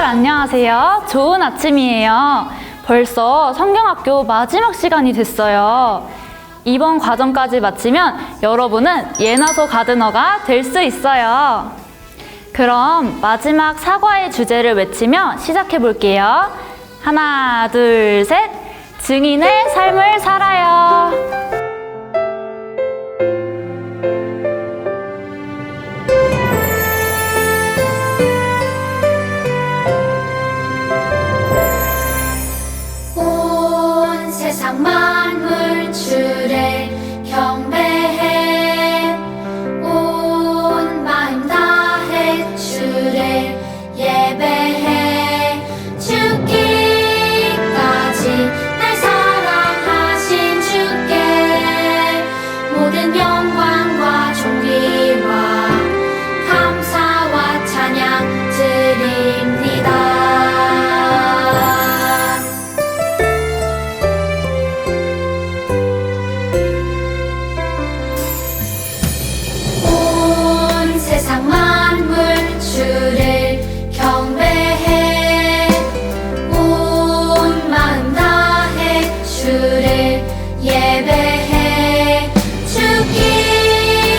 안녕하세요. 좋은 아침이에요. 벌써 성경학교 마지막 시간이 됐어요. 이번 과정까지 마치면 여러분은 예나소 가드너가 될 수 있어요. 그럼 마지막 사과의 주제를 외치며 시작해 볼게요. 하나, 둘, 셋. 증인의 삶을 살아요. 세상 만물 주를 경배해 온 마음 다해 주를 예배해 죽기까지 날 사랑하신 주께 모든 영광과 존귀와 감사와 찬양 드립니다. 세상 만물 주를 경배해 온 마음 다해 주를 예배해 죽기까지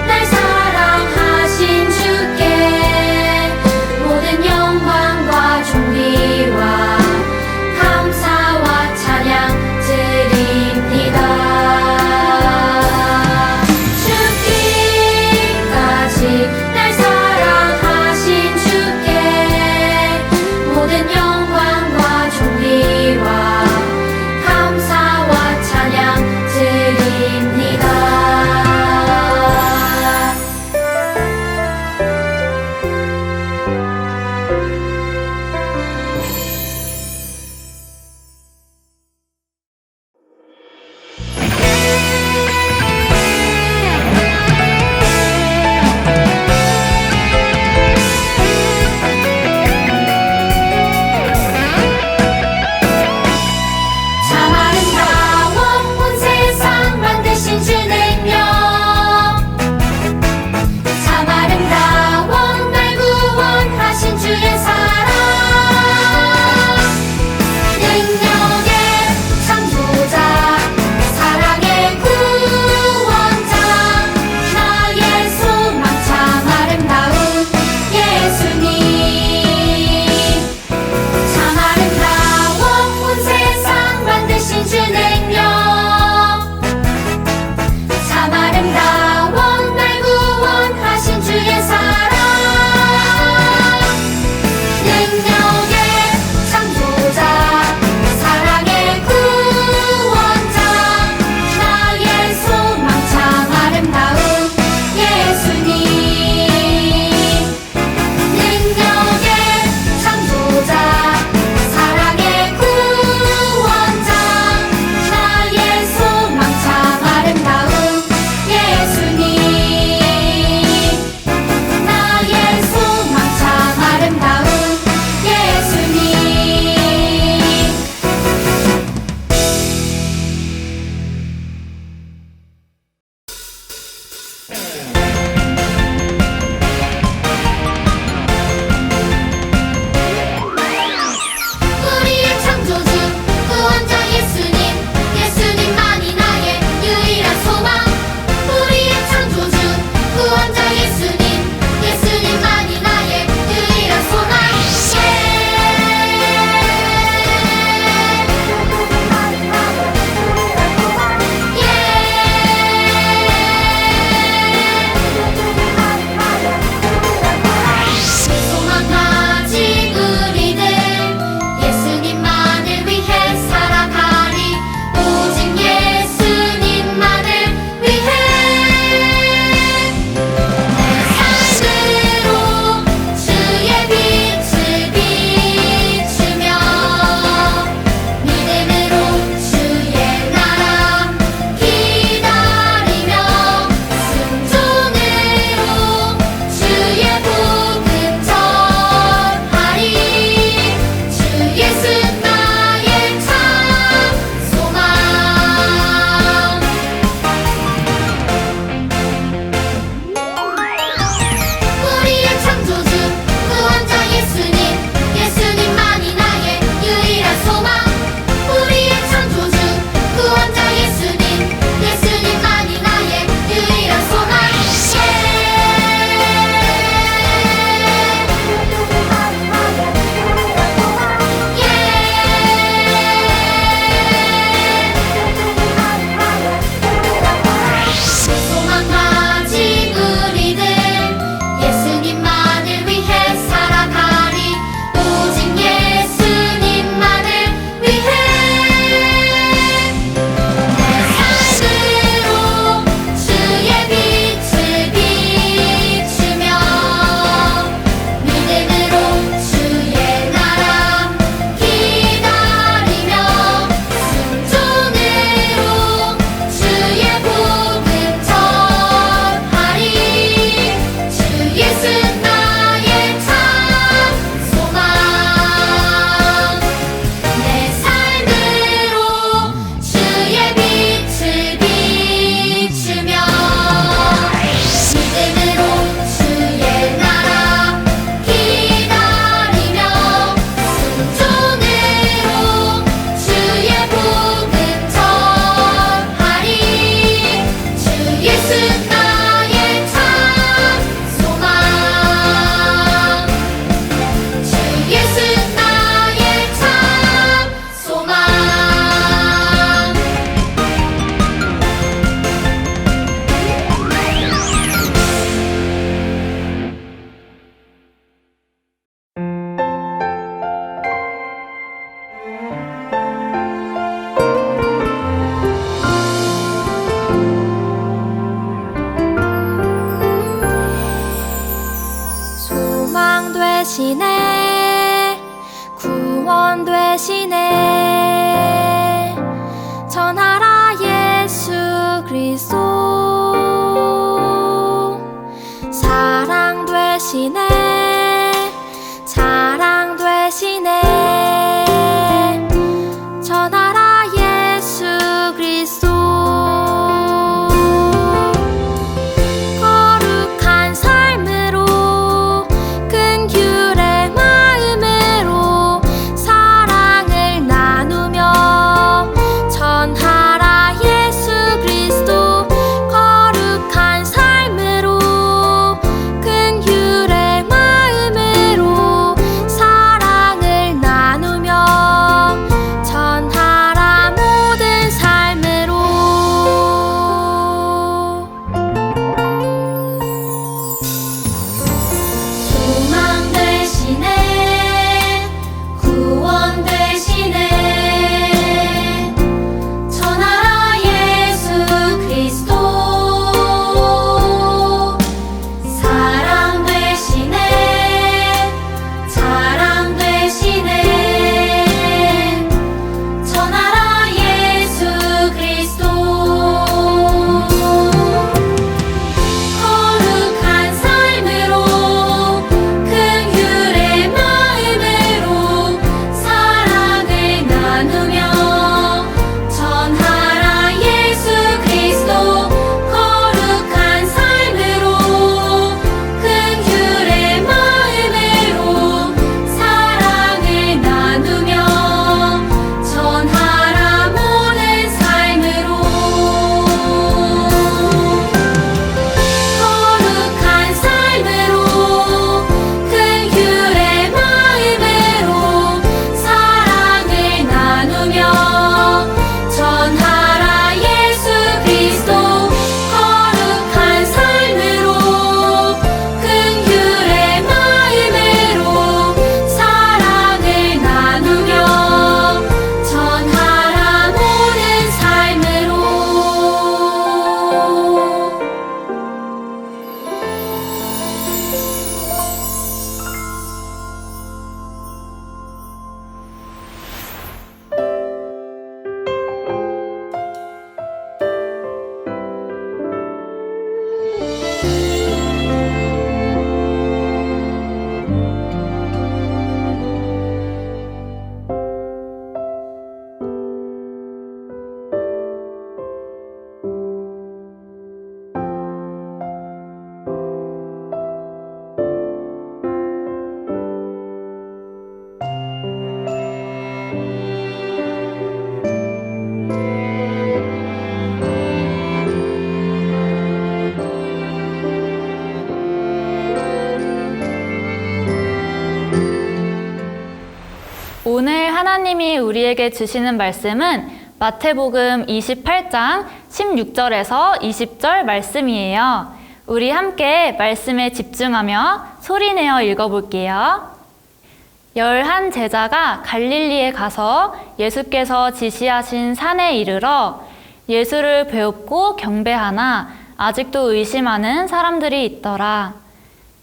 날 사랑하신 주께 모든 영광과 존귀와 감사와 찬양 드립니다. 날 사랑하신 주께 모든 영광과 존귀와 감사와 찬양 드립니다. 되시네 구원 되시네 전하라 예수 그리스도 사랑 되시네 자랑 되시네 전하라 예수 그리스도 거룩한 삶으로 긍휼의 마음으로 사랑을 나누며 전하라 예수 그리스도 거룩한 삶으로 긍휼의 마음으로 사랑을 나누며 전하라 모든 삶으로 소망 되시네 구원 되시네 전하라 예수 그리스도 사랑 되시네 자랑 되시네 전하라 예수 그리스도 거룩한 삶으로 긍휼의 마음으로 사랑을 나누며 전하라 예수 그리스도 거룩한 삶으로 긍휼의 마음으로 사랑을 나누며 전하라 모든 삶으로 거룩한 삶으로 긍휼의 마음으로 사랑을 나누며 전하라 예수 그리스도 거룩한 삶으로 긍휼의 마음으로 사랑을 나누며 전하라 모든 삶으로 오늘 하나님이 우리에게 주시는 말씀은 마태복음 28장 16절에서 20절 말씀이에요. 우리 함께 말씀에 집중하며 소리내어 읽어볼게요. 11 제자가 갈릴리에 가서 예수께서 지시하신 산에 이르러 예수를 배웁고 경배하나 아직도 의심하는 사람들이 있더라.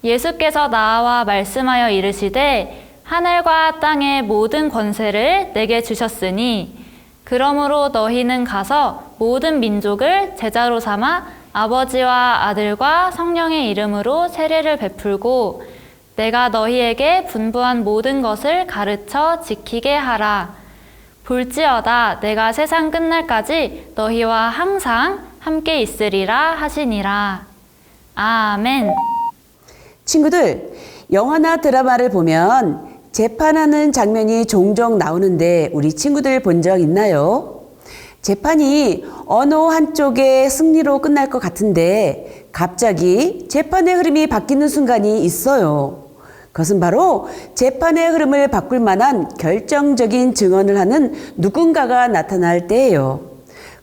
예수께서 나와 말씀하여 이르시되 하늘과 땅의 모든 권세를 내게 주셨으니 그러므로 너희는 가서 모든 민족을 제자로 삼아 아버지와 아들과 성령의 이름으로 세례를 베풀고 내가 너희에게 분부한 모든 것을 가르쳐 지키게 하라. 볼지어다 내가 세상 끝날까지 너희와 항상 함께 있으리라 하시니라. 아멘. 친구들, 영화나 드라마를 보면 재판하는 장면이 종종 나오는데 우리 친구들 본 적 있나요? 재판이 어느 한쪽의 승리로 끝날 것 같은데 갑자기 재판의 흐름이 바뀌는 순간이 있어요. 그것은 바로 재판의 흐름을 바꿀 만한 결정적인 증언을 하는 누군가가 나타날 때예요.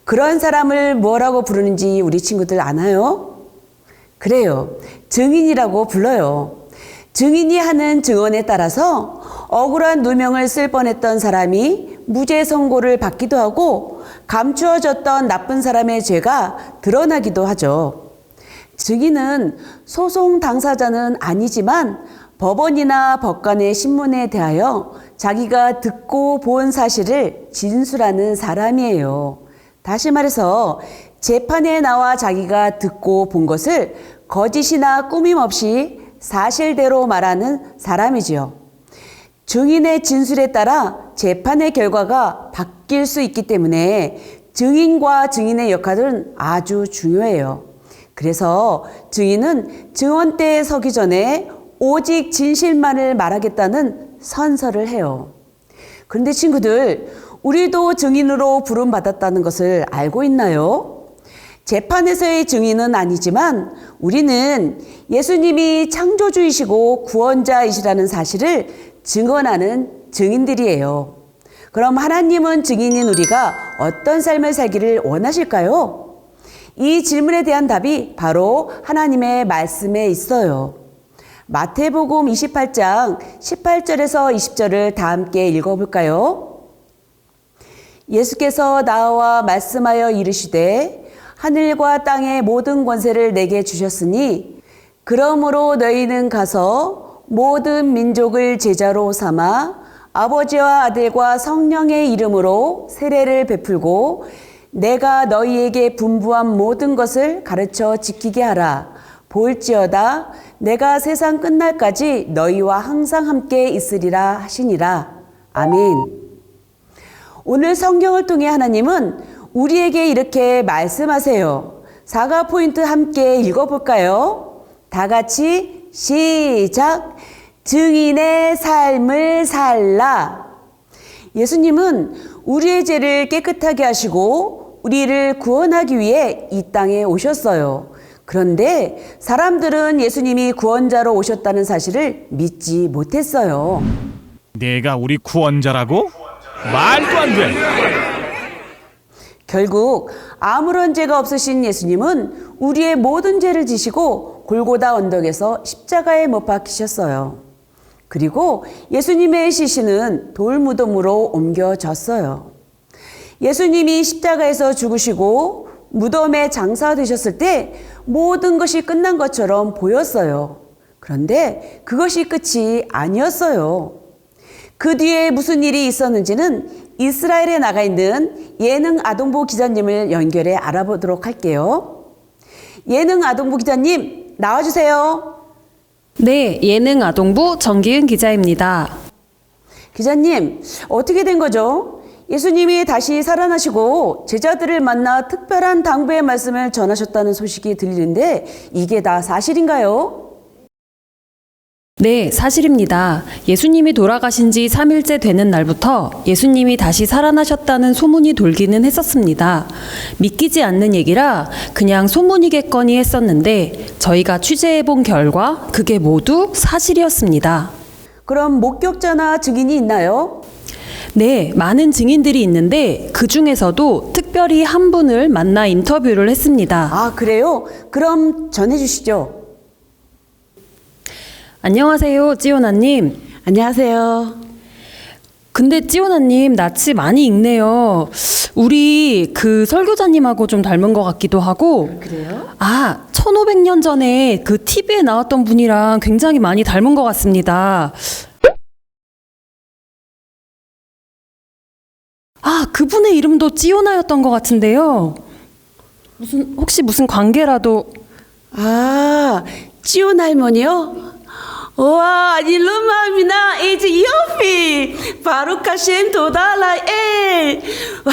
그런 사람을 뭐라고 부르는지 우리 친구들 아나요? 그래요. 증인이라고 불러요. 증인이 하는 증언에 따라서 억울한 누명을 쓸 뻔했던 사람이 무죄 선고를 받기도 하고 감추어졌던 나쁜 사람의 죄가 드러나기도 하죠. 증인은 소송 당사자는 아니지만 법원이나 법관의 신문에 대하여 자기가 듣고 본 사실을 진술하는 사람이에요. 다시 말해서 재판에 나와 자기가 듣고 본 것을 거짓이나 꾸밈 없이 사실대로 말하는 사람이지요. 증인의 진술에 따라 재판의 결과가 바뀔 수 있기 때문에 증인과 증인의 역할은 아주 중요해요. 그래서 증인은 증언대에 서기 전에 오직 진실만을 말하겠다는 선서를 해요. 그런데 친구들, 우리도 증인으로 부름받았다는 것을 알고 있나요? 재판에서의 증인은 아니지만 우리는 예수님이 창조주이시고 구원자이시라는 사실을 증언하는 증인들이에요. 그럼 하나님은 증인인 우리가 어떤 삶을 살기를 원하실까요? 이 질문에 대한 답이 바로 하나님의 말씀에 있어요. 마태복음 28장 18절에서 20절을 다 함께 읽어볼까요? 예수께서 나와 말씀하여 이르시되 하늘과 땅의 모든 권세를 내게 주셨으니 그러므로 너희는 가서 모든 민족을 제자로 삼아 아버지와 아들과 성령의 이름으로 세례를 베풀고 내가 너희에게 분부한 모든 것을 가르쳐 지키게 하라. 볼지어다 내가 세상 끝날까지 너희와 항상 함께 있으리라 하시니라. 아멘. 오늘 성경을 통해 하나님은 우리에게 이렇게 말씀하세요. 4가 포인트 함께 읽어볼까요? 다 같이 시작. 증인의 삶을 살라. 예수님은 우리의 죄를 깨끗하게 하시고 우리를 구원하기 위해 이 땅에 오셨어요. 그런데 사람들은 예수님이 구원자로 오셨다는 사실을 믿지 못했어요. 내가 우리 구원자라고? 말도 안 돼. 결국 아무런 죄가 없으신 예수님은 우리의 모든 죄를 지시고 골고다 언덕에서 십자가에 못 박히셨어요. 그리고 예수님의 시신은 돌무덤으로 옮겨졌어요. 예수님이 십자가에서 죽으시고 무덤에 장사되셨을 때 모든 것이 끝난 것처럼 보였어요. 그런데 그것이 끝이 아니었어요. 그 뒤에 무슨 일이 있었는지는 이스라엘에 나가 있는 예능 아동부 기자님을 연결해 알아보도록 할게요. 예능 아동부 기자님, 나와주세요. 네, 예능 아동부 정기은 기자입니다. 기자님, 어떻게 된 거죠? 예수님이 다시 살아나시고 제자들을 만나 특별한 당부의 말씀을 전하셨다는 소식이 들리는데 이게 다 사실인가요? 네, 사실입니다. 예수님이 돌아가신 지 3일째 되는 날부터 예수님이 다시 살아나셨다는 소문이 돌기는 했었습니다. 믿기지 않는 얘기라 그냥 소문이겠거니 했었는데 저희가 취재해본 결과 그게 모두 사실이었습니다. 그럼 목격자나 증인이 있나요? 네, 많은 증인들이 있는데 그 중에서도 특별히 한 분을 만나 인터뷰를 했습니다. 아, 그래요? 그럼 전해주시죠. 안녕하세요, 찌오나님. 안녕하세요. 근데 찌오나님 낯이 많이 익네요. 우리 그 설교자님하고 좀 닮은 것 같기도 하고. 그래요? 아, 1500년 전에 그 TV에 나왔던 분이랑 굉장히 많이 닮은 것 같습니다. 아, 그분의 이름도 찌오나였던 것 같은데요. 혹시 무슨 관계라도. 아, 찌온 할머니요? 와, 일루마미나 이제 요피 바루카셴 도달라엘. 와,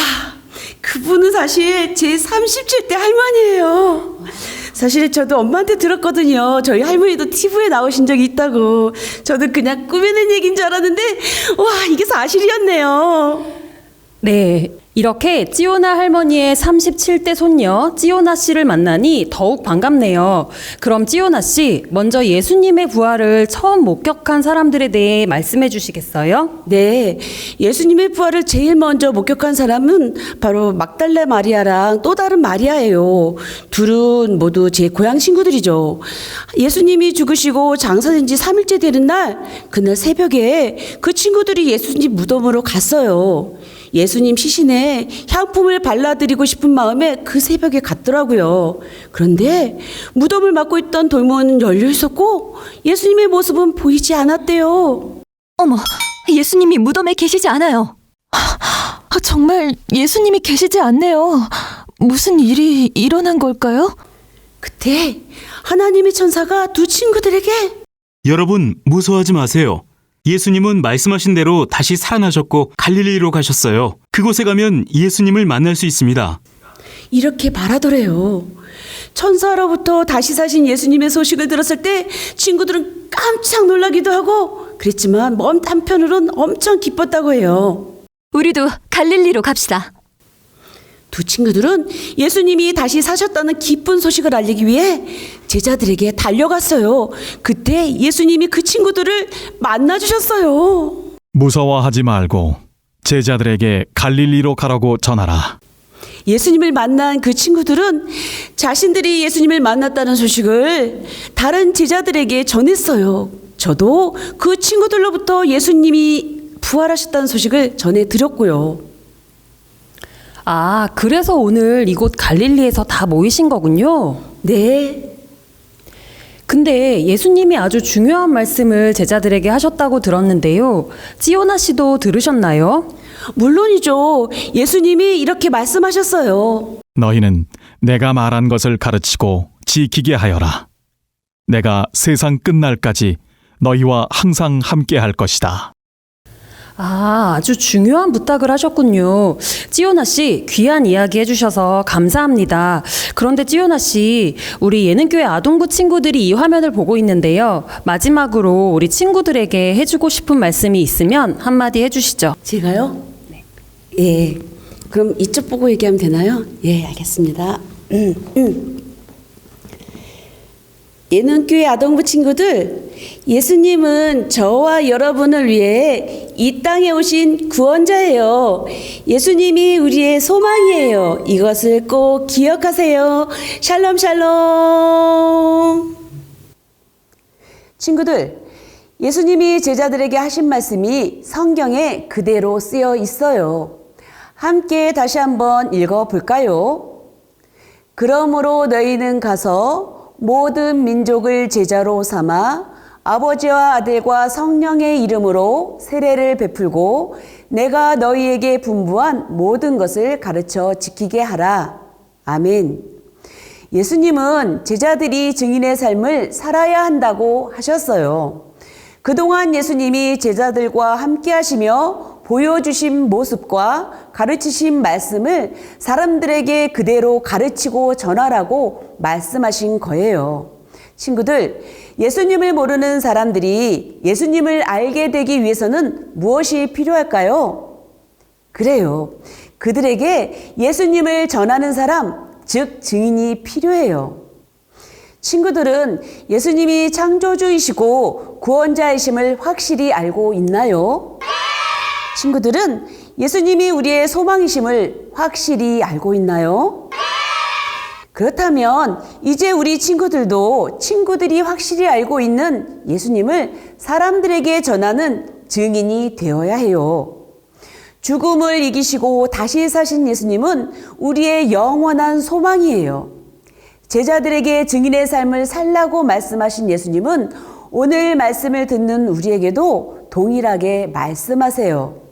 그분은 사실 제 37대 할머니예요. 사실 저도 엄마한테 들었거든요. 저희 할머니도 TV에 나오신 적이 있다고. 저도 그냥 꾸며낸 얘기인 줄 알았는데 와, 이게 사실이었네요. 네, 이렇게 찌오나 할머니의 37대 손녀 찌오나 씨를 만나니 더욱 반갑네요. 그럼 찌오나 씨, 먼저 예수님의 부활을 처음 목격한 사람들에 대해 말씀해 주시겠어요? 네, 예수님의 부활을 제일 먼저 목격한 사람은 바로 막달라 마리아랑 또 다른 마리아예요. 둘은 모두 제 고향 친구들이죠. 예수님이 죽으시고 장사된 지 3일째 되는 날, 그날 새벽에 그 친구들이 예수님 무덤으로 갔어요. 예수님 시신에 향품을 발라드리고 싶은 마음에 그 새벽에 갔더라고요. 그런데 무덤을 막고 있던 돌문은 열려 있었고 예수님의 모습은 보이지 않았대요. 어머, 예수님이 무덤에 계시지 않아요. 정말 예수님이 계시지 않네요. 무슨 일이 일어난 걸까요? 그때 하나님의 천사가 두 친구들에게 여러분, 무서워하지 마세요. 예수님은 말씀하신 대로 다시 살아나셨고 갈릴리로 가셨어요. 그곳에 가면 예수님을 만날 수 있습니다. 이렇게 말하더래요. 천사로부터 다시 사신 예수님의 소식을 들었을 때 친구들은 깜짝 놀라기도 하고 그랬지만 먼 한편으론 엄청 기뻤다고 해요. 우리도 갈릴리로 갑시다. 두 친구들은 예수님이 다시 사셨다는 기쁜 소식을 알리기 위해 제자들에게 달려갔어요. 그때 예수님이 그 친구들을 만나주셨어요. 무서워하지 말고 제자들에게 갈릴리로 가라고 전하라. 예수님을 만난 그 친구들은 자신들이 예수님을 만났다는 소식을 다른 제자들에게 전했어요. 저도 그 친구들로부터 예수님이 부활하셨다는 소식을 전해드렸고요. 아, 그래서 오늘 이곳 갈릴리에서 다 모이신 거군요. 네. 근데 예수님이 아주 중요한 말씀을 제자들에게 하셨다고 들었는데요. 지오나 씨도 들으셨나요? 물론이죠. 예수님이 이렇게 말씀하셨어요. 너희는 내가 말한 것을 가르치고 지키게 하여라. 내가 세상 끝날까지 너희와 항상 함께 할 것이다. 아, 아주 중요한 부탁을 하셨군요. 지오나 씨, 귀한 이야기 해주셔서 감사합니다. 그런데 지오나 씨, 우리 예능교회 아동부 친구들이 이 화면을 보고 있는데요. 마지막으로 우리 친구들에게 해주고 싶은 말씀이 있으면 한마디 해주시죠. 제가요? 네. 예. 그럼 이쪽 보고 얘기하면 되나요? 예, 알겠습니다. 예능교회 아동부 친구들, 예수님은 저와 여러분을 위해 이 땅에 오신 구원자예요. 예수님이 우리의 소망이에요. 이것을 꼭 기억하세요. 샬롬 샬롬. 친구들, 예수님이 제자들에게 하신 말씀이 성경에 그대로 쓰여 있어요. 함께 다시 한번 읽어볼까요? 그러므로 너희는 가서 모든 민족을 제자로 삼아 아버지와 아들과 성령의 이름으로 세례를 베풀고 내가 너희에게 분부한 모든 것을 가르쳐 지키게 하라. 아멘. 예수님은 제자들이 증인의 삶을 살아야 한다고 하셨어요. 그동안 예수님이 제자들과 함께 하시며 보여주신 모습과 가르치신 말씀을 사람들에게 그대로 가르치고 전하라고 말씀하신 거예요. 친구들, 예수님을 모르는 사람들이 예수님을 알게 되기 위해서는 무엇이 필요할까요? 그래요. 그들에게 예수님을 전하는 사람, 즉 증인이 필요해요. 친구들은 예수님이 창조주이시고 구원자이심을 확실히 알고 있나요? 친구들은 예수님이 우리의 소망이심을 확실히 알고 있나요? 그렇다면 이제 우리 친구들도 친구들이 확실히 알고 있는 예수님을 사람들에게 전하는 증인이 되어야 해요. 죽음을 이기시고 다시 사신 예수님은 우리의 영원한 소망이에요. 제자들에게 증인의 삶을 살라고 말씀하신 예수님은 오늘 말씀을 듣는 우리에게도 동일하게 말씀하세요.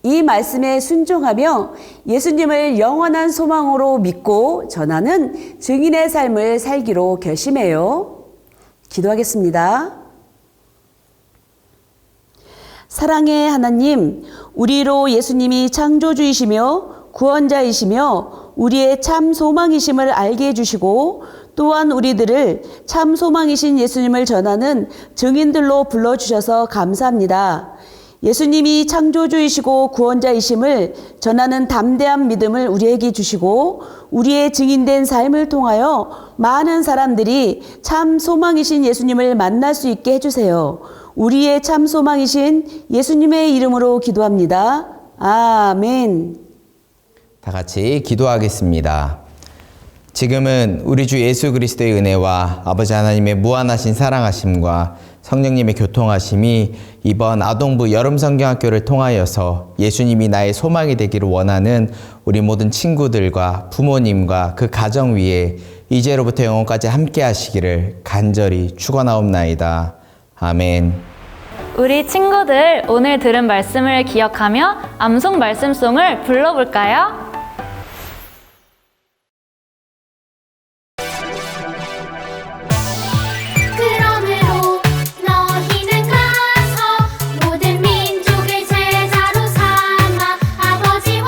이 말씀에 순종하며 예수님을 영원한 소망으로 믿고 전하는 증인의 삶을 살기로 결심해요. 기도하겠습니다. 사랑의 하나님, 우리로 예수님이 창조주이시며 구원자이시며 우리의 참 소망이심을 알게 해주시고 또한 우리들을 참 소망이신 예수님을 전하는 증인들로 불러주셔서 감사합니다. 예수님이 창조주이시고 구원자이심을 전하는 담대한 믿음을 우리에게 주시고 우리의 증인된 삶을 통하여 많은 사람들이 참 소망이신 예수님을 만날 수 있게 해주세요. 우리의 참 소망이신 예수님의 이름으로 기도합니다. 아멘. 다 같이 기도하겠습니다. 지금은 우리 주 예수 그리스도의 은혜와 아버지 하나님의 무한하신 사랑하심과 성령님의 교통하심이 이번 아동부 여름성경학교를 통하여서 예수님이 나의 소망이 되기를 원하는 우리 모든 친구들과 부모님과 그 가정 위에 이제로부터 영원까지 함께 하시기를 간절히 축원하옵나이다. 아멘. 우리 친구들 오늘 들은 말씀을 기억하며 암송 말씀송을 불러볼까요? 그러므로 너희는 가서 모든 민족을 제자로 삼아 아버지와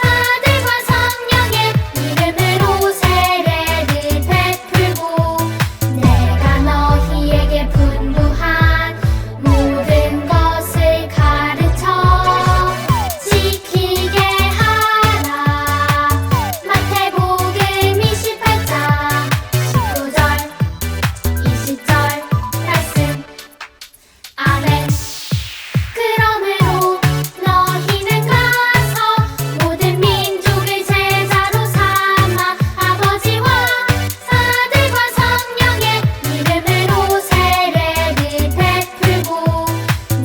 아들과 성령의 이름으로 세례를 베풀고 내가 너희에게 분부한 모든 것을 가르쳐 지키게 하라. 마태복음 28장 19절 20절 말씀. 아멘. 그러므로 너희는 가서 모든 민족을 제자로 삼아 아버지와 아들과 성령의 이름으로 세례를 베풀고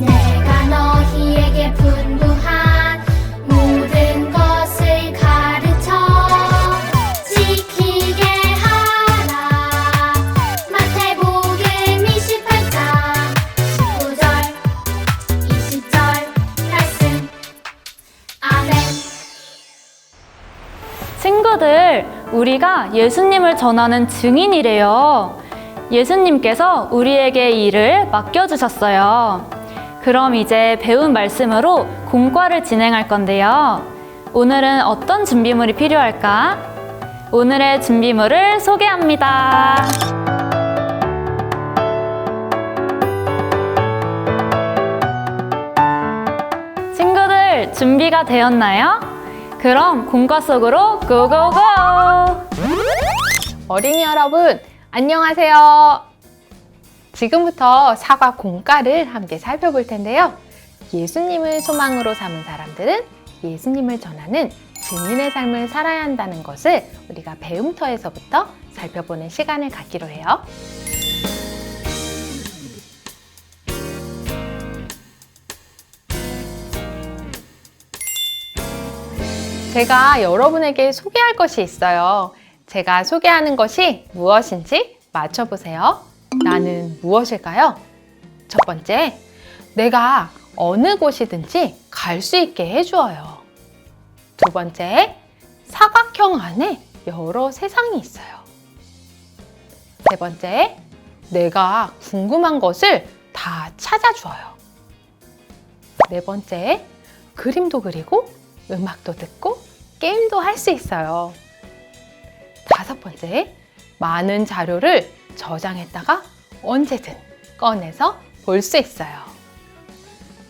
내가 너희에게 분부한 모든 것을 가르쳐 지키게 하라. 마태복음 28장 19절 20절 말씀. 아멘. 친구들, 우리가 예수님을 전하는 증인이래요. 예수님께서 우리에게 이 일을 맡겨주셨어요. 그럼 이제 배운 말씀으로 공과를 진행할 건데요. 오늘은 어떤 준비물이 필요할까? 오늘의 준비물을 소개합니다. 친구들, 준비가 되었나요? 그럼 공과 속으로 고고고! 어린이 여러분, 안녕하세요. 지금부터 사과 공과를 함께 살펴볼 텐데요. 예수님을 소망으로 삼은 사람들은 예수님을 전하는 증인의 삶을 살아야 한다는 것을 우리가 배움터에서부터 살펴보는 시간을 갖기로 해요. 제가 여러분에게 소개할 것이 있어요. 제가 소개하는 것이 무엇인지 맞춰보세요. 나는 무엇일까요? 첫 번째, 내가 어느 곳이든지 갈 수 있게 해주어요. 두 번째, 사각형 안에 여러 세상이 있어요. 세 번째, 내가 궁금한 것을 다 찾아주어요. 네 번째, 그림도 그리고 음악도 듣고 게임도 할 수 있어요. 다섯 번째, 많은 자료를 저장했다가 언제든 꺼내서 볼 수 있어요.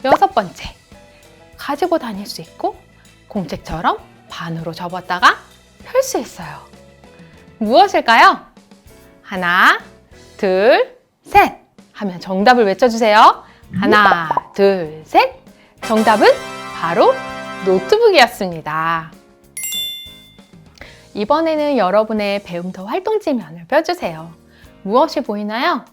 여섯 번째, 가지고 다닐 수 있고 공책처럼 반으로 접었다가 펼 수 있어요. 무엇일까요? 하나, 둘, 셋 하면 정답을 외쳐주세요. 하나, 둘, 셋. 정답은 바로 노트북이었습니다. 이번에는 여러분의 배움터 활동지면을 펴주세요. 무엇이 보이나요?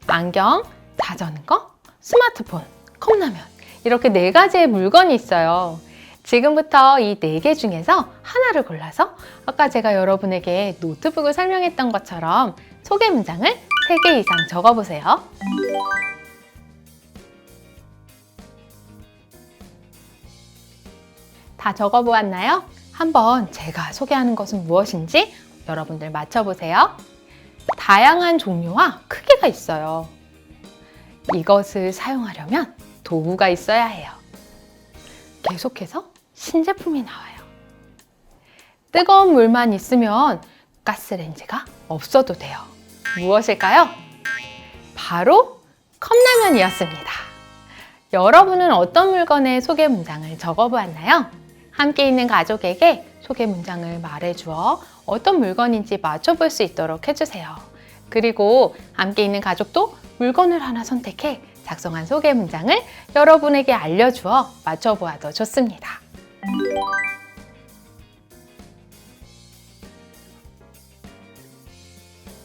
안경, 자전거, 스마트폰, 컵라면 이렇게 4가지의 물건이 있어요. 지금부터 이 4개 중에서 하나를 골라서 아까 제가 여러분에게 노트북을 설명했던 것처럼 소개 문장을 3개 이상 적어보세요. 다 적어보았나요? 한번 제가 소개하는 것은 무엇인지 여러분들 맞춰보세요. 다양한 종류와 크기가 있어요. 이것을 사용하려면 도구가 있어야 해요. 계속해서 신제품이 나와요. 뜨거운 물만 있으면 가스레인지가 없어도 돼요. 무엇일까요? 바로 컵라면이었습니다. 여러분은 어떤 물건의 소개 문장을 적어보았나요? 함께 있는 가족에게 소개 문장을 말해주어 어떤 물건인지 맞춰볼 수 있도록 해주세요. 그리고 함께 있는 가족도 물건을 하나 선택해 작성한 소개 문장을 여러분에게 알려주어 맞춰보아도 좋습니다.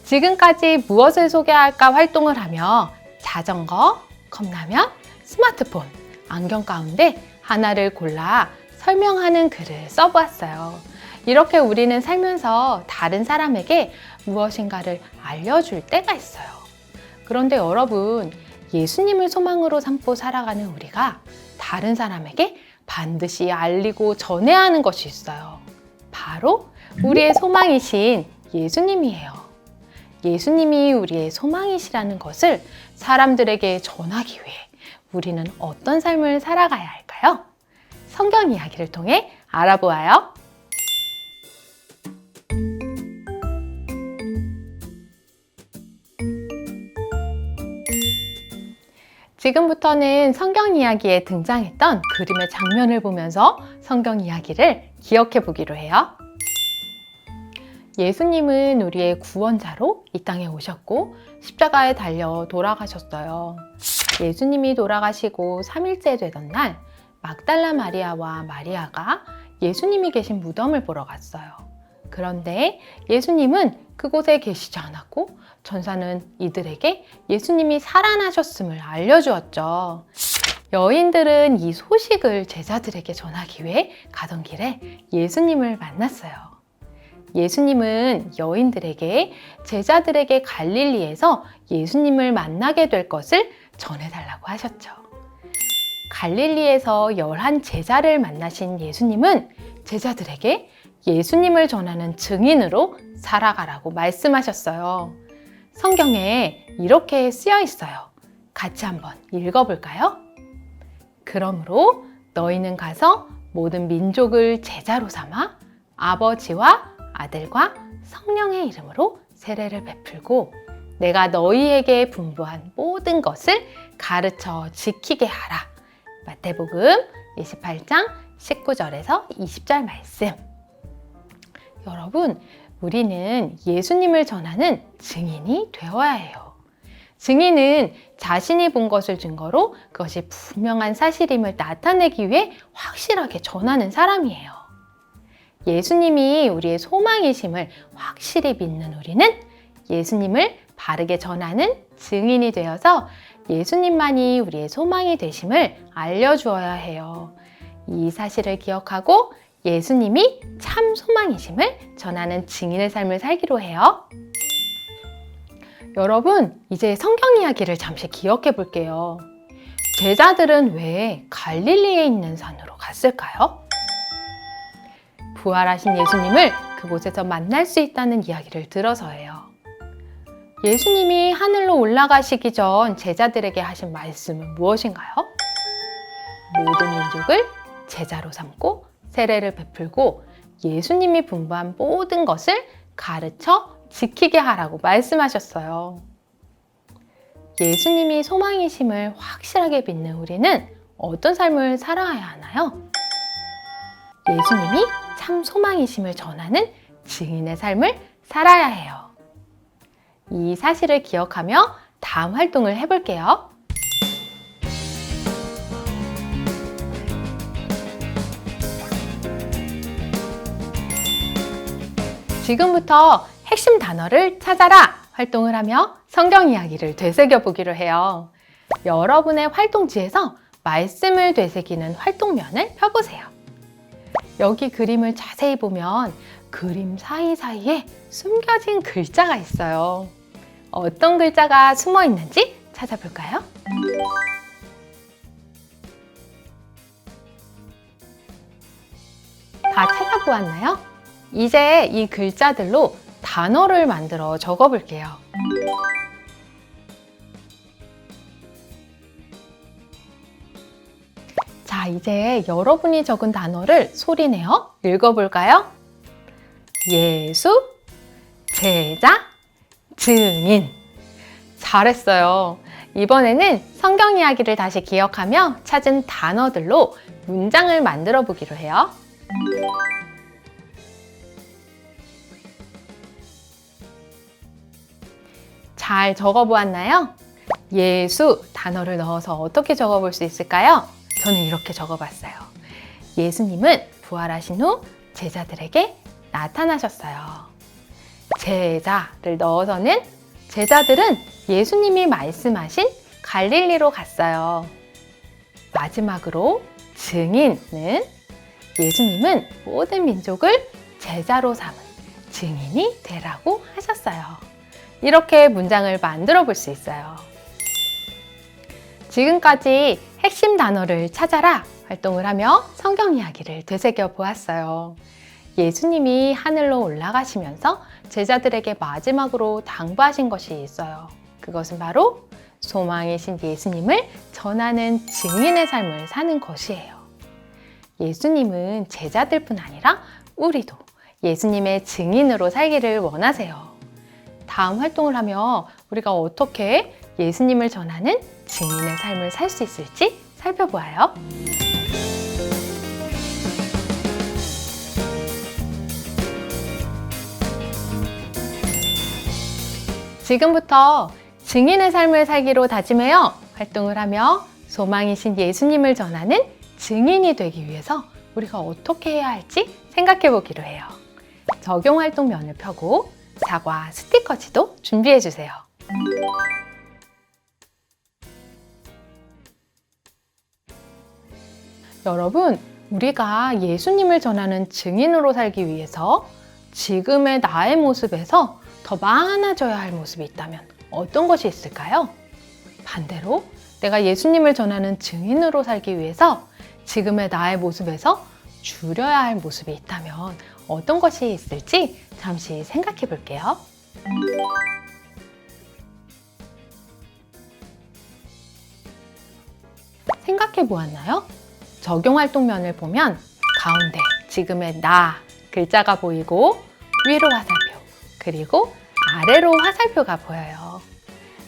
지금까지 무엇을 소개할까 활동을 하며 자전거, 컵라면, 스마트폰, 안경 가운데 하나를 골라 설명하는 글을 써보았어요. 이렇게 우리는 살면서 다른 사람에게 무엇인가를 알려줄 때가 있어요. 그런데 여러분, 예수님을 소망으로 삼고 살아가는 우리가 다른 사람에게 반드시 알리고 전해야 하는 것이 있어요. 바로 우리의 소망이신 예수님이에요. 예수님이 우리의 소망이시라는 것을 사람들에게 전하기 위해 우리는 어떤 삶을 살아가야 할까요? 성경 이야기를 통해 알아보아요. 지금부터는 성경 이야기에 등장했던 그림의 장면을 보면서 성경 이야기를 기억해 보기로 해요. 예수님은 우리의 구원자로 이 땅에 오셨고 십자가에 달려 돌아가셨어요. 예수님이 돌아가시고 3일째 되던 날 막달라 마리아와 마리아가 예수님이 계신 무덤을 보러 갔어요. 그런데 예수님은 그곳에 계시지 않았고 천사는 이들에게 예수님이 살아나셨음을 알려주었죠. 여인들은 이 소식을 제자들에게 전하기 위해 가던 길에 예수님을 만났어요. 예수님은 여인들에게 제자들에게 갈릴리에서 예수님을 만나게 될 것을 전해달라고 하셨죠. 갈릴리에서 11 제자를 만나신 예수님은 제자들에게 예수님을 전하는 증인으로 살아가라고 말씀하셨어요. 성경에 이렇게 쓰여 있어요. 같이 한번 읽어볼까요? 그러므로 너희는 가서 모든 민족을 제자로 삼아 아버지와 아들과 성령의 이름으로 세례를 베풀고 내가 너희에게 분부한 모든 것을 가르쳐 지키게 하라. 마태복음 28장 19절에서 20절 말씀. 여러분, 우리는 예수님을 전하는 증인이 되어야 해요. 증인은 자신이 본 것을 증거로 그것이 분명한 사실임을 나타내기 위해 확실하게 전하는 사람이에요. 예수님이 우리의 소망이심을 확실히 믿는 우리는 예수님을 바르게 전하는 증인이 되어서 예수님만이 우리의 소망이 되심을 알려주어야 해요. 이 사실을 기억하고 예수님이 참 소망이심을 전하는 증인의 삶을 살기로 해요. 여러분, 이제 성경 이야기를 잠시 기억해 볼게요. 제자들은 왜 갈릴리에 있는 산으로 갔을까요? 부활하신 예수님을 그곳에서 만날 수 있다는 이야기를 들어서예요. 예수님이 하늘로 올라가시기 전 제자들에게 하신 말씀은 무엇인가요? 모든 민족을 제자로 삼고 세례를 베풀고 예수님이 분부한 모든 것을 가르쳐 지키게 하라고 말씀하셨어요. 예수님이 소망이심을 확실하게 믿는 우리는 어떤 삶을 살아야 하나요? 예수님이 참 소망이심을 전하는 증인의 삶을 살아야 해요. 이 사실을 기억하며 다음 활동을 해볼게요. 지금부터 핵심 단어를 찾아라 활동을 하며 성경 이야기를 되새겨 보기로 해요. 여러분의 활동지에서 말씀을 되새기는 활동면을 펴보세요. 여기 그림을 자세히 보면 그림 사이사이에 숨겨진 글자가 있어요. 어떤 글자가 숨어 있는지 찾아볼까요? 다 찾아보았나요? 이제 이 글자들로 단어를 만들어 적어볼게요. 자, 이제 여러분이 적은 단어를 소리내어 읽어볼까요? 예수, 제자, 증인. 잘했어요. 이번에는 성경 이야기를 다시 기억하며 찾은 단어들로 문장을 만들어 보기로 해요. 잘 적어보았나요? 예수 단어를 넣어서 어떻게 적어볼 수 있을까요? 저는 이렇게 적어봤어요. 예수님은 부활하신 후 제자들에게 나타나셨어요. 제자를 넣어서는 제자들은 예수님이 말씀하신 갈릴리로 갔어요. 마지막으로 증인은 예수님은 모든 민족을 제자로 삼은 증인이 되라고 하셨어요. 이렇게 문장을 만들어 볼 수 있어요. 지금까지 핵심 단어를 찾아라 활동을 하며 성경 이야기를 되새겨 보았어요. 예수님이 하늘로 올라가시면서 제자들에게 마지막으로 당부하신 것이 있어요. 그것은 바로 소망이신 예수님을 전하는 증인의 삶을 사는 것이에요. 예수님은 제자들뿐 아니라 우리도 예수님의 증인으로 살기를 원하세요. 다음 활동을 하며 우리가 어떻게 예수님을 전하는 증인의 삶을 살 수 있을지 살펴보아요. 지금부터 증인의 삶을 살기로 다짐해요 활동을 하며 소망이신 예수님을 전하는 증인이 되기 위해서 우리가 어떻게 해야 할지 생각해 보기로 해요. 적용 활동면을 펴고 사과 스티커지도 준비해 주세요. 여러분, 우리가 예수님을 전하는 증인으로 살기 위해서 지금의 나의 모습에서 더 많아져야 할 모습이 있다면 어떤 것이 있을까요? 반대로 내가 예수님을 전하는 증인으로 살기 위해서 지금의 나의 모습에서 줄여야 할 모습이 있다면 어떤 것이 있을지 잠시 생각해 볼게요. 생각해 보았나요? 적용 활동면을 보면 가운데 지금의 나 글자가 보이고 위로 화살표 그리고 아래로 화살표가 보여요.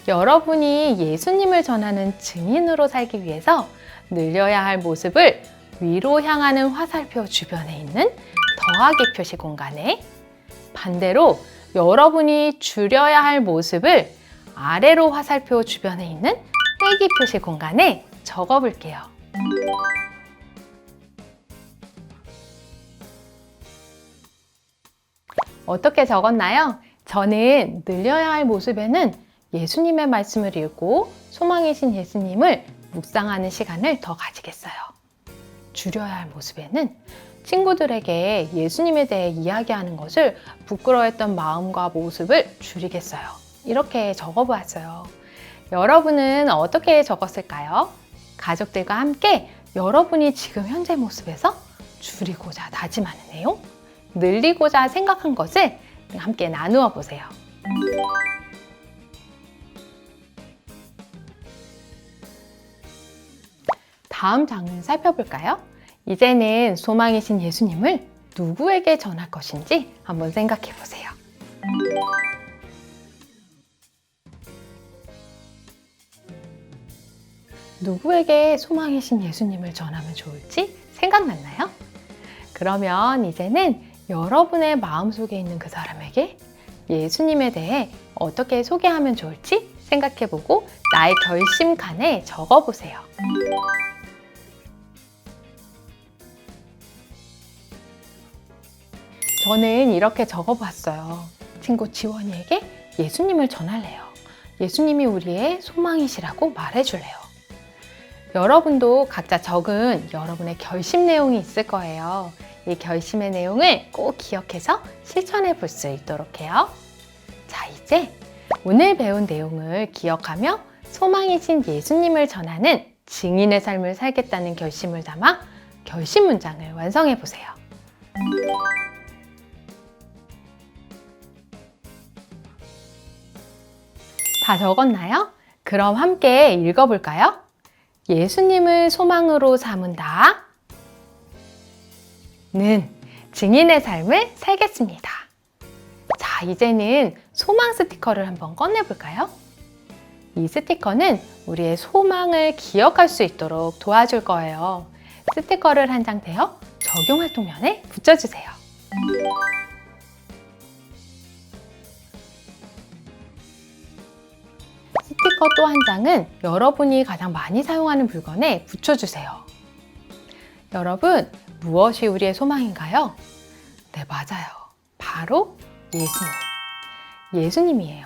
여러분이 예수님을 전하는 증인으로 살기 위해서 늘려야 할 모습을 위로 향하는 화살표 주변에 있는 더하기 표시 공간에 반대로 여러분이 줄여야 할 모습을 아래로 화살표 주변에 있는 빼기 표시 공간에 적어 볼게요. 어떻게 적었나요? 저는 늘려야 할 모습에는 예수님의 말씀을 읽고 소망이신 예수님을 묵상하는 시간을 더 가지겠어요. 줄여야 할 모습에는 친구들에게 예수님에 대해 이야기하는 것을 부끄러워했던 마음과 모습을 줄이겠어요. 이렇게 적어보았어요. 여러분은 어떻게 적었을까요? 가족들과 함께 여러분이 지금 현재 모습에서 줄이고자 다짐하는 내용, 늘리고자 생각한 것을 함께 나누어 보세요. 다음 장을 살펴볼까요? 이제는 소망이신 예수님을 누구에게 전할 것인지 한번 생각해 보세요. 누구에게 소망이신 예수님을 전하면 좋을지 생각났나요? 그러면 이제는 여러분의 마음속에 있는 그 사람에게 예수님에 대해 어떻게 소개하면 좋을지 생각해보고 나의 결심칸에 적어보세요. 저는 이렇게 적어봤어요. 친구 지원이에게 예수님을 전할래요. 예수님이 우리의 소망이시라고 말해줄래요. 여러분도 각자 적은 여러분의 결심 내용이 있을 거예요. 이 결심의 내용을 꼭 기억해서 실천해 볼 수 있도록 해요. 자, 이제 오늘 배운 내용을 기억하며 소망이신 예수님을 전하는 증인의 삶을 살겠다는 결심을 담아 결심 문장을 완성해 보세요. 다 적었나요? 그럼 함께 읽어볼까요? 예수님을 소망으로 삼은다. 는 증인의 삶을 살겠습니다. 자, 이제는 소망 스티커를 한번 꺼내볼까요? 이 스티커는 우리의 소망을 기억할 수 있도록 도와줄 거예요. 스티커를 한 장 떼어 적용 활동면에 붙여주세요. 스티커 또 한 장은 여러분이 가장 많이 사용하는 물건에 붙여주세요. 여러분, 무엇이 우리의 소망인가요? 네, 맞아요. 바로 예수님. 예수님이에요.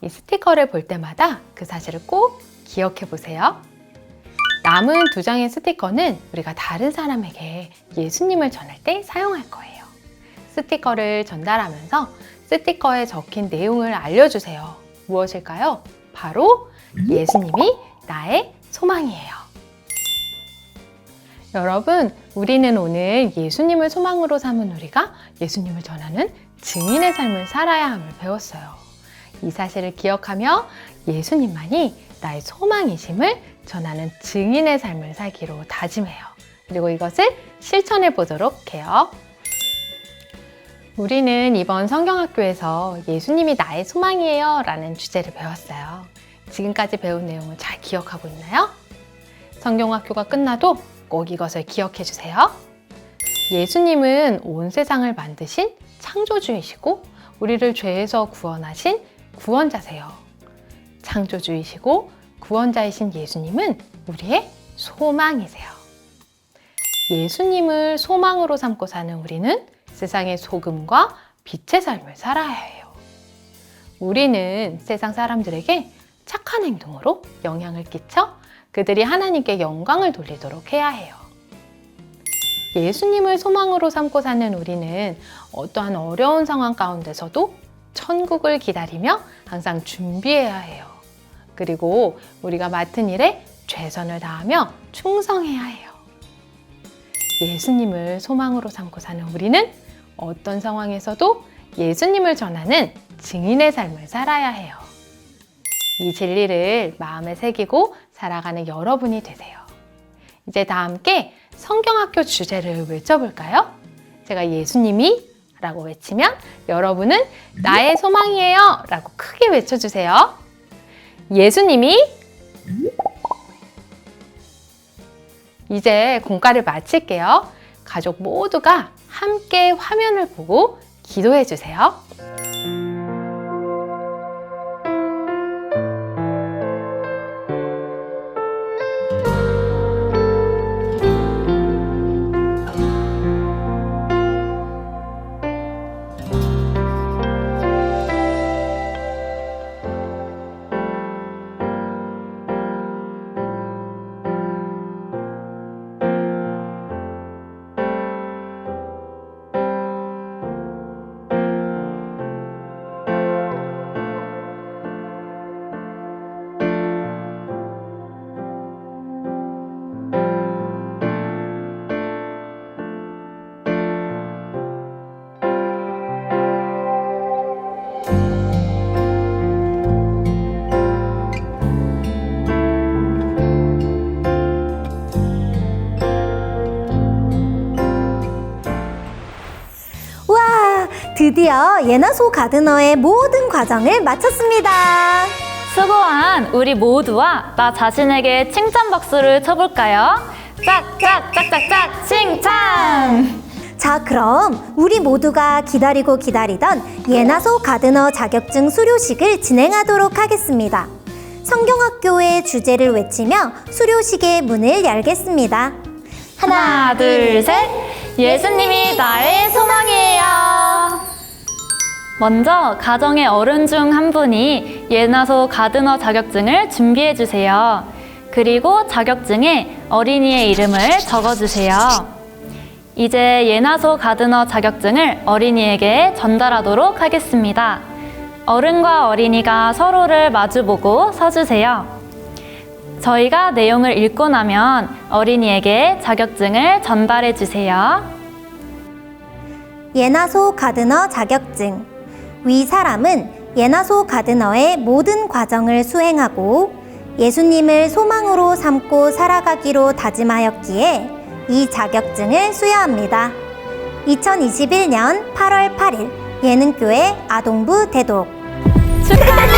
이 스티커를 볼 때마다 그 사실을 꼭 기억해 보세요. 남은 2장의 스티커는 우리가 다른 사람에게 예수님을 전할 때 사용할 거예요. 스티커를 전달하면서 스티커에 적힌 내용을 알려주세요. 무엇일까요? 바로 예수님이 나의 소망이에요. 여러분, 우리는 오늘 예수님을 소망으로 삼은 우리가 예수님을 전하는 증인의 삶을 살아야 함을 배웠어요. 이 사실을 기억하며 예수님만이 나의 소망이심을 전하는 증인의 삶을 살기로 다짐해요. 그리고 이것을 실천해 보도록 해요. 우리는 이번 성경학교에서 예수님이 나의 소망이에요 라는 주제를 배웠어요. 지금까지 배운 내용을 잘 기억하고 있나요? 성경학교가 끝나도 꼭 이것을 기억해 주세요. 예수님은 온 세상을 만드신 창조주이시고 우리를 죄에서 구원하신 구원자세요. 창조주이시고 구원자이신 예수님은 우리의 소망이세요. 예수님을 소망으로 삼고 사는 우리는 세상의 소금과 빛의 삶을 살아야 해요. 우리는 세상 사람들에게 착한 행동으로 영향을 끼쳐 그들이 하나님께 영광을 돌리도록 해야 해요. 예수님을 소망으로 삼고 사는 우리는 어떠한 어려운 상황 가운데서도 천국을 기다리며 항상 준비해야 해요. 그리고 우리가 맡은 일에 최선을 다하며 충성해야 해요. 예수님을 소망으로 삼고 사는 우리는 어떤 상황에서도 예수님을 전하는 증인의 삶을 살아야 해요. 이 진리를 마음에 새기고 살아가는 여러분이 되세요. 이제 다 함께 성경학교 주제를 외쳐볼까요? 제가 예수님이 라고 외치면 여러분은 나의 소망이에요 라고 크게 외쳐주세요. 예수님이. 이제 공과를 마칠게요. 가족 모두가 함께 화면을 보고 기도해 주세요. 드디어 예나소 가드너의 모든 과정을 마쳤습니다. 수고한 우리 모두와 나 자신에게 칭찬 박수를 쳐볼까요? 짝짝짝짝짝 칭찬! 자, 그럼 우리 모두가 기다리고 기다리던 예나소 가드너 자격증 수료식을 진행하도록 하겠습니다. 성경학교의 주제를 외치며 수료식의 문을 열겠습니다. 하나, 둘, 셋! 예수님이 나의 소망이에요! 먼저 가정의 어른 중 한 분이 예나소 가드너 자격증을 준비해 주세요. 그리고 자격증에 어린이의 이름을 적어주세요. 이제 예나소 가드너 자격증을 어린이에게 전달하도록 하겠습니다. 어른과 어린이가 서로를 마주보고 서주세요. 저희가 내용을 읽고 나면 어린이에게 자격증을 전달해 주세요. 예나소 가드너 자격증. 위 사람은 예나소 가드너의 모든 과정을 수행하고 예수님을 소망으로 삼고 살아가기로 다짐하였기에 이 자격증을 수여합니다. 2021년 8월 8일 예능교회 아동부 대독. 축하합니다!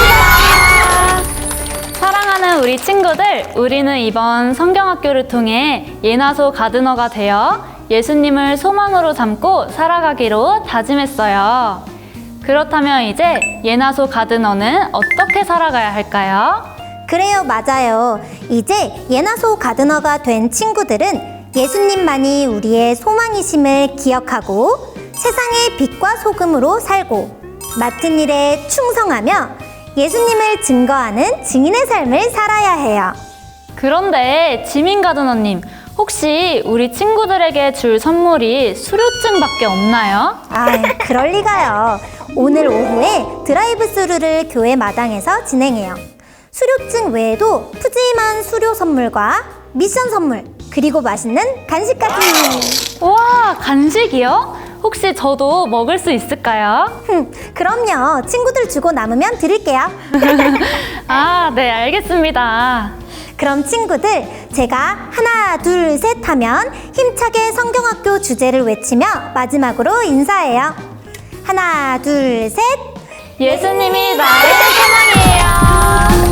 사랑하는 우리 친구들, 우리는 이번 성경학교를 통해 예나소 가드너가 되어 예수님을 소망으로 삼고 살아가기로 다짐했어요. 그렇다면 이제 예나소 가드너는 어떻게 살아가야 할까요? 그래요, 맞아요. 이제 예나소 가드너가 된 친구들은 예수님만이 우리의 소망이심을 기억하고 세상의 빛과 소금으로 살고 맡은 일에 충성하며 예수님을 증거하는 증인의 삶을 살아야 해요. 그런데 지민 가드너님, 혹시 우리 친구들에게 줄 선물이 수료증밖에 없나요? 그럴 리가요. 오늘 오후에 드라이브 스루를 교회 마당에서 진행해요. 수료증 외에도 푸짐한 수료 선물과 미션 선물, 그리고 맛있는 간식까지. 와, 간식이요? 혹시 저도 먹을 수 있을까요? 그럼요. 친구들 주고 남으면 드릴게요. 아, 네, 알겠습니다. 그럼 친구들, 제가 하나, 둘, 셋 하면 힘차게 성경학교 주제를 외치며 마지막으로 인사해요. 하나, 둘, 셋. 예수님이 나의 소망이에요.